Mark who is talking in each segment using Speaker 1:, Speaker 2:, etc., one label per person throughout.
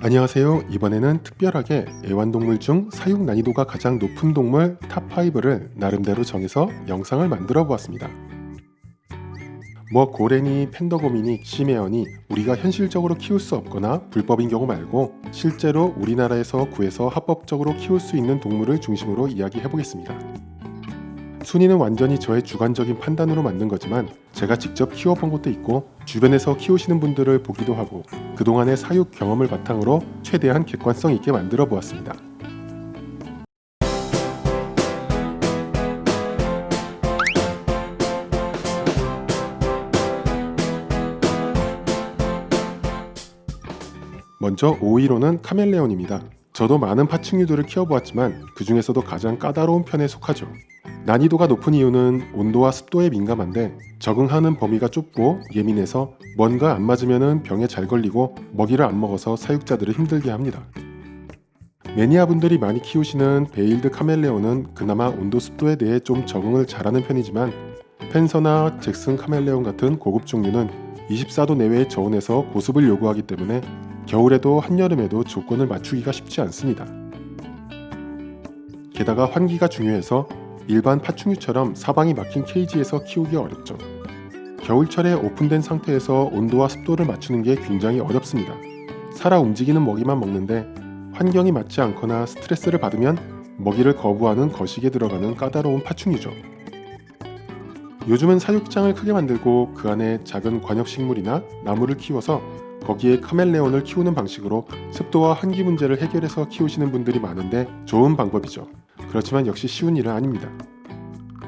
Speaker 1: 안녕하세요. 이번에는 특별하게 애완동물 중 사육 난이도가 가장 높은 동물 탑5를 나름대로 정해서 영상을 만들어 보았습니다. 뭐 고래니, 팬더고미니, 심해어니 우리가 현실적으로 키울 수 없거나 불법인 경우 말고 실제로 우리나라에서 구해서 합법적으로 키울 수 있는 동물을 중심으로 이야기해 보겠습니다. 순위는 완전히 저의 주관적인 판단으로 만든 거지만 제가 직접 키워본 것도 있고 주변에서 키우시는 분들을 보기도 하고 그동안의 사육 경험을 바탕으로 최대한 객관성 있게 만들어 보았습니다. 먼저 5위로는 카멜레온입니다. 저도 많은 파충류들을 키워보았지만 그 중에서도 가장 까다로운 편에 속하죠. 난이도가 높은 이유는 온도와 습도에 민감한데 적응하는 범위가 좁고 예민해서 뭔가 안 맞으면 병에 잘 걸리고 먹이를 안 먹어서 사육자들을 힘들게 합니다. 매니아분들이 많이 키우시는 베일드 카멜레온은 그나마 온도 습도에 대해 좀 적응을 잘하는 편이지만 펜서나 잭슨 카멜레온 같은 고급 종류는 24도 내외의 저온에서 고습을 요구하기 때문에 겨울에도 한여름에도 조건을 맞추기가 쉽지 않습니다. 게다가 환기가 중요해서 일반 파충류처럼 사방이 막힌 케이지에서 키우기 어렵죠. 겨울철에 오픈된 상태에서 온도와 습도를 맞추는 게 굉장히 어렵습니다. 살아 움직이는 먹이만 먹는데 환경이 맞지 않거나 스트레스를 받으면 먹이를 거부하는 거식에 들어가는 까다로운 파충류죠. 요즘은 사육장을 크게 만들고 그 안에 작은 관엽식물이나 나무를 키워서 거기에 카멜레온을 키우는 방식으로 습도와 환기 문제를 해결해서 키우시는 분들이 많은데 좋은 방법이죠. 그렇지만 역시 쉬운 일은 아닙니다.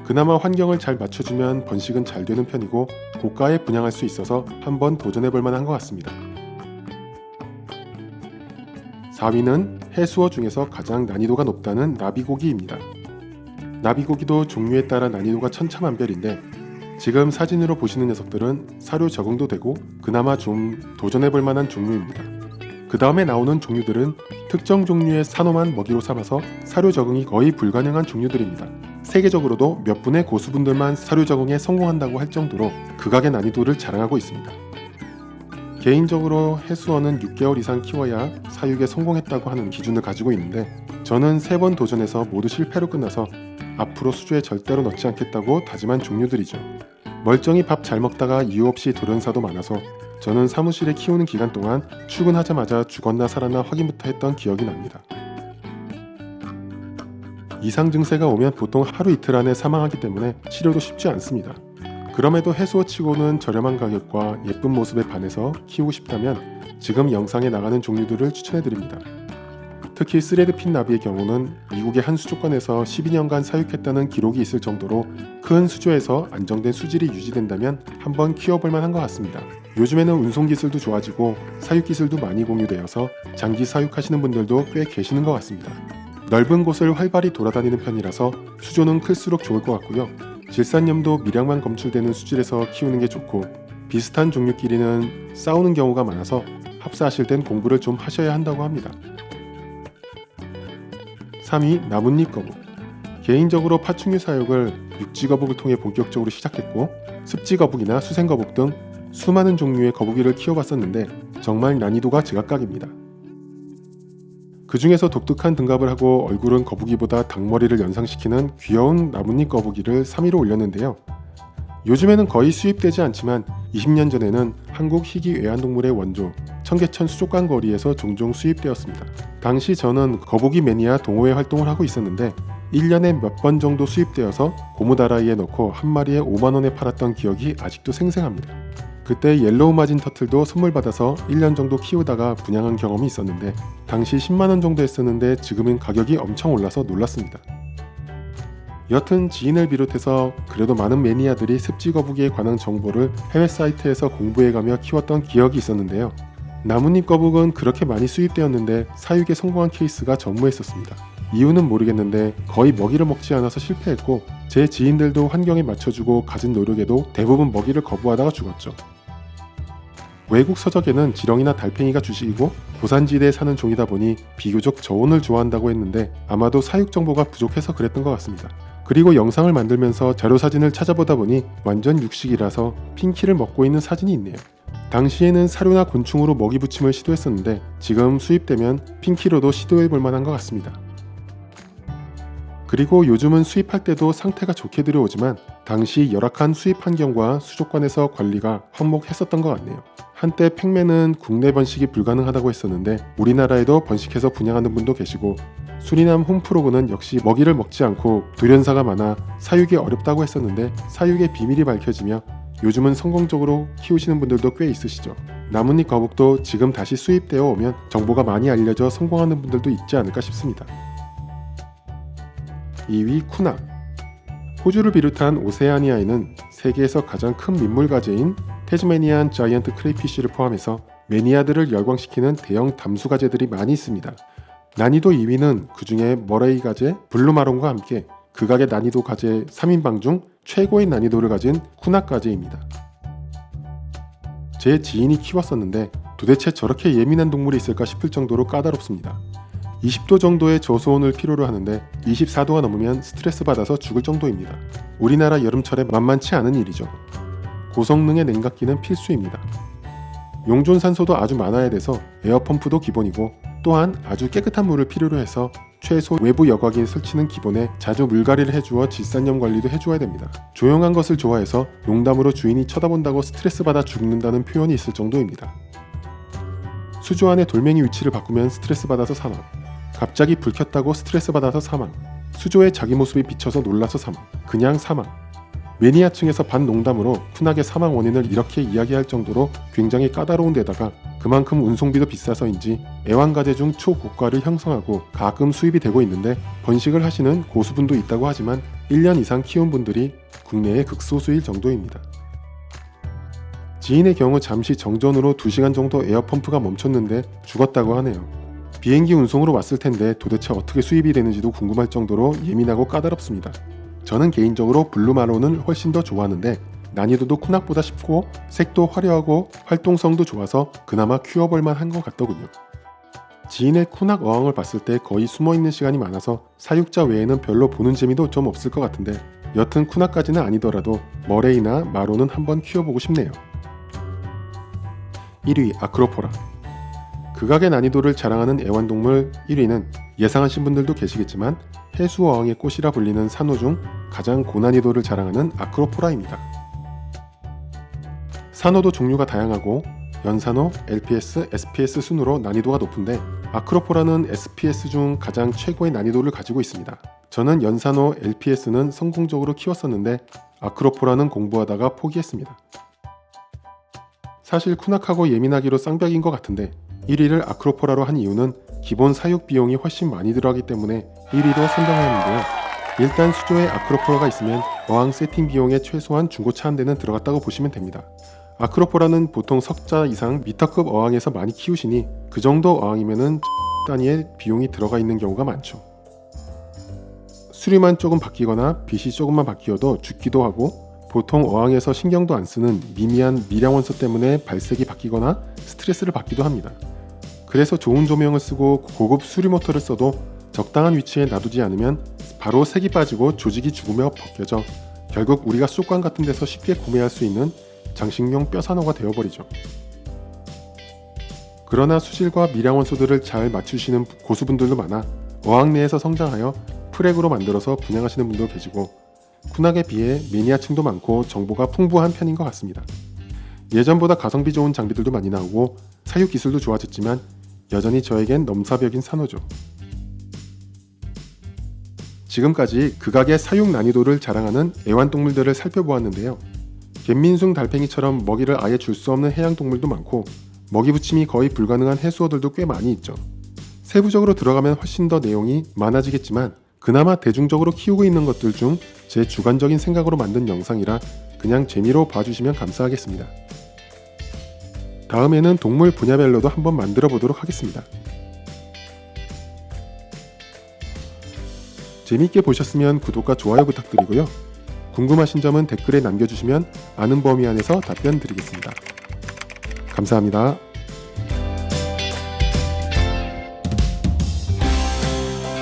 Speaker 1: 그나마 환경을 잘 맞춰주면 번식은 잘 되는 편이고 고가에 분양할 수 있어서 한번 도전해볼 만한 것 같습니다. 4위는 해수어 중에서 가장 난이도가 높다는 나비고기입니다. 나비고기도 종류에 따라 난이도가 천차만별인데 지금 사진으로 보시는 녀석들은 사료 적응도 되고 그나마 좀 도전해볼 만한 종류입니다. 그 다음에 나오는 종류들은 특정 종류의 산호만 먹이로 삼아서 사료 적응이 거의 불가능한 종류들입니다. 세계적으로도 몇 분의 고수분들만 사료 적응에 성공한다고 할 정도로 극악의 난이도를 자랑하고 있습니다. 개인적으로 해수어는 6개월 이상 키워야 사육에 성공했다고 하는 기준을 가지고 있는데 저는 3번 도전해서 모두 실패로 끝나서 앞으로 수조에 절대로 넣지 않겠다고 다짐한 종류들이죠. 멀쩡히 밥 잘 먹다가 이유 없이 돌연사도 많아서 저는 사무실에 키우는 기간 동안 출근하자마자 죽었나 살았나 확인부터 했던 기억이 납니다. 이상 증세가 오면 보통 하루 이틀 안에 사망하기 때문에 치료도 쉽지 않습니다. 그럼에도 해수어치고는 저렴한 가격과 예쁜 모습에 반해서 키우고 싶다면 지금 영상에 나가는 종류들을 추천해드립니다. 특히 스레드핀 나비의 경우는 미국의 한 수족관에서 12년간 사육했다는 기록이 있을 정도로 큰 수조에서 안정된 수질이 유지된다면 한번 키워볼 만한 것 같습니다. 요즘에는 운송기술도 좋아지고 사육기술도 많이 공유되어서 장기 사육하시는 분들도 꽤 계시는 것 같습니다. 넓은 곳을 활발히 돌아다니는 편이라서 수조는 클수록 좋을 것 같고요. 질산염도 미량만 검출되는 수질에서 키우는 게 좋고 비슷한 종류끼리는 싸우는 경우가 많아서 합사하실 땐 공부를 좀 하셔야 한다고 합니다. 3위 나뭇잎 거북. 개인적으로 파충류 사육을 육지 거북을 통해 본격적으로 시작했고 습지 거북이나 수생 거북 등 수많은 종류의 거북이를 키워봤었는데 정말 난이도가 제각각입니다. 그 중에서 독특한 등갑을 하고 얼굴은 거북이보다 닭머리를 연상시키는 귀여운 나뭇잎 거북이를 3위로 올렸는데요. 요즘에는 거의 수입되지 않지만 20년 전에는 한국 희귀 애완동물의 원조 청계천 수족관 거리에서 종종 수입되었습니다. 당시 저는 거북이 매니아 동호회 활동을 하고 있었는데 1년에 몇 번 정도 수입되어서 고무다라이에 넣고 한 마리에 5만원에 팔았던 기억이 아직도 생생합니다. 그때 옐로우 마진 터틀도 선물 받아서 1년 정도 키우다가 분양한 경험이 있었는데 당시 10만원 정도 했었는데 지금은 가격이 엄청 올라서 놀랐습니다. 여튼 지인을 비롯해서 그래도 많은 매니아들이 습지 거북이에 관한 정보를 해외 사이트에서 공부해가며 키웠던 기억이 있었는데요. 나뭇잎 거북은 그렇게 많이 수입되었는데 사육에 성공한 케이스가 전무했었습니다. 이유는 모르겠는데 거의 먹이를 먹지 않아서 실패했고 제 지인들도 환경에 맞춰주고 가진 노력에도 대부분 먹이를 거부하다가 죽었죠. 외국 서적에는 지렁이나 달팽이가 주식이고 고산지대에 사는 종이다 보니 비교적 저온을 좋아한다고 했는데 아마도 사육 정보가 부족해서 그랬던 것 같습니다. 그리고 영상을 만들면서 자료사진을 찾아보다 보니 완전 육식이라서 핑키를 먹고 있는 사진이 있네요. 당시에는 사료나 곤충으로 먹이 붙임을 시도했었는데 지금 수입되면 핑키로도 시도해볼 만한 것 같습니다. 그리고 요즘은 수입할 때도 상태가 좋게 들여오지만 당시 열악한 수입 환경과 수족관에서 관리가 한몫했었던 것 같네요. 한때 팽매는 국내 번식이 불가능하다고 했었는데 우리나라에도 번식해서 분양하는 분도 계시고 수리남 홈프로그는 역시 먹이를 먹지 않고 돌연사가 많아 사육이 어렵다고 했었는데 사육의 비밀이 밝혀지며 요즘은 성공적으로 키우시는 분들도 꽤 있으시죠. 나뭇잎 거북도 지금 다시 수입되어 오면 정보가 많이 알려져 성공하는 분들도 있지 않을까 싶습니다. 2위 쿠낙. 호주를 비롯한 오세아니아에는 세계에서 가장 큰 민물가재인 태즈메니안 자이언트 크레이피쉬를 포함해서 매니아들을 열광시키는 대형 담수가재들이 많이 있습니다. 난이도 2위는 그 중에 머레이 가재, 블루마론과 함께 극악의 난이도 가재 3인방 중 최고의 난이도를 가진 쿠낙 가재입니다. 제 지인이 키웠었는데 도대체 저렇게 예민한 동물이 있을까 싶을 정도로 까다롭습니다. 20도 정도의 저수온을 필요로 하는데 24도가 넘으면 스트레스 받아서 죽을 정도입니다. 우리나라 여름철에 만만치 않은 일이죠. 고성능의 냉각기는 필수입니다. 용존산소도 아주 많아야 돼서 에어펌프도 기본이고 또한 아주 깨끗한 물을 필요로 해서 최소 외부 여과기 설치는 기본에 자주 물갈이를 해주어 질산염 관리도 해주어야 됩니다. 조용한 것을 좋아해서 농담으로 주인이 쳐다본다고 스트레스 받아 죽는다는 표현이 있을 정도입니다. 수조 안에 돌멩이 위치를 바꾸면 스트레스 받아서 사망, 갑자기 불 켰다고 스트레스 받아서 사망, 수조에 자기 모습이 비쳐서 놀라서 사망, 그냥 사망. 매니아층에서 반농담으로 쿠낙의 사망 원인을 이렇게 이야기할 정도로 굉장히 까다로운 데다가 그만큼 운송비도 비싸서인지 애완가재 중 초고가를 형성하고 가끔 수입이 되고 있는데 번식을 하시는 고수분도 있다고 하지만 1년 이상 키운 분들이 국내의 극소수일 정도입니다. 지인의 경우 잠시 정전으로 2시간 정도 에어펌프가 멈췄는데 죽었다고 하네요. 비행기 운송으로 왔을 텐데 도대체 어떻게 수입이 되는지도 궁금할 정도로 예민하고 까다롭습니다. 저는 개인적으로 블루마론을 훨씬 더 좋아하는데 난이도도 쿠낙보다 쉽고 색도 화려하고 활동성도 좋아서 그나마 키워볼만 한 것 같더군요. 지인의 쿠낙 어항을 봤을 때 거의 숨어있는 시간이 많아서 사육자 외에는 별로 보는 재미도 좀 없을 것 같은데 여튼 쿠낙까지는 아니더라도 머레이나 마론은 한번 키워보고 싶네요. 1위 아크로포라. 극악의 난이도를 자랑하는 애완동물 1위는 예상하신 분들도 계시겠지만 해수어항의 꽃이라 불리는 산호 중 가장 고난이도를 자랑하는 아크로포라입니다. 산호도 종류가 다양하고 연산호, LPS, SPS 순으로 난이도가 높은데 아크로포라는 SPS 중 가장 최고의 난이도를 가지고 있습니다. 저는 연산호, LPS는 성공적으로 키웠었는데 아크로포라는 공부하다가 포기했습니다. 사실 쿠낙하고 예민하기로 쌍벽인 것 같은데 1위를 아크로포라로 한 이유는 기본 사육 비용이 훨씬 많이 들어가기 때문에 1위로 선정하였는데요. 일단 수조에 아크로포라가 있으면 어항 세팅 비용에 최소한 중고차 한 대는 들어갔다고 보시면 됩니다. 아크로포라는 보통 석자 이상 미터급 어항에서 많이 키우시니 그 정도 어항이면은 단위의 비용이 들어가 있는 경우가 많죠. 수리만 조금 바뀌거나 빛이 조금만 바뀌어도 죽기도 하고 보통 어항에서 신경도 안 쓰는 미미한 미량원소 때문에 발색이 바뀌거나 스트레스를 받기도 합니다. 그래서 좋은 조명을 쓰고 고급 수리 모터를 써도 적당한 위치에 놔두지 않으면 바로 색이 빠지고 조직이 죽으며 벗겨져 결국 우리가 수족관 같은 데서 쉽게 구매할 수 있는 장식용 뼈산호가 되어버리죠. 그러나 수질과 미량원소들을 잘 맞추시는 고수분들도 많아 어항 내에서 성장하여 프렉으로 만들어서 분양하시는 분도 계시고 쿠낙에 비해 매니아층도 많고 정보가 풍부한 편인 것 같습니다. 예전보다 가성비 좋은 장비들도 많이 나오고 사육 기술도 좋아졌지만 여전히 저에겐 넘사벽인 산호죠. 지금까지 극악의 사육 난이도를 자랑하는 애완동물들을 살펴보았는데요. 갯민숭 달팽이처럼 먹이를 아예 줄 수 없는 해양동물도 많고 먹이 붙임이 거의 불가능한 해수어들도 꽤 많이 있죠. 세부적으로 들어가면 훨씬 더 내용이 많아지겠지만 그나마 대중적으로 키우고 있는 것들 중 제 주관적인 생각으로 만든 영상이라 그냥 재미로 봐주시면 감사하겠습니다. 다음에는 동물 분야별로도 한번 만들어 보도록 하겠습니다. 재미있게 보셨으면 구독과 좋아요 부탁드리고요. 궁금하신 점은 댓글에 남겨주시면 아는 범위 안에서 답변 드리겠습니다. 감사합니다.